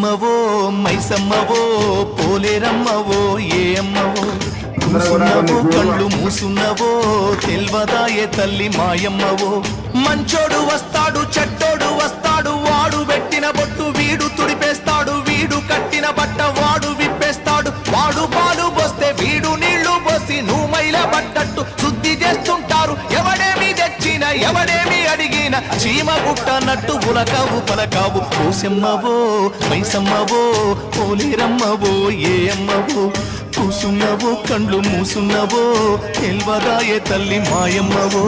కూసమ్మవో మైసమ్మవో పోలేరమ్మవో ఏ అమ్మవో కూసున్నవో కళ్ళు మూసున్నవో తెల్వదాయే తల్లి మాయమ్మవో మంచోడు వస్తాడు చెడ్డోడు వస్తాడు వాడు పెట్టిన బొట్టు వీడు తుడిపేస్తాడు వీడు కట్టిన బట్ట వాడు విప్పేస్తాడు వాడు పాలు పోస్తే వీడు నీళ్లు పోసి నువ్వు మైల పడ్డట్టు శుద్ధి చేస్తుంటారు ఎవడేమి తెచ్చిన ఎవడేమి అడిగిన చీమ గుట్టనట్టు ఉలకావు పలకావు కూసమ్మవో మైసమ్మవో పోలేరమ్మవో ఏ అమ్మవో కూసున్నవో కండ్లు మూసున్నవో తెల్వదాయే తల్లి మాయమ్మవో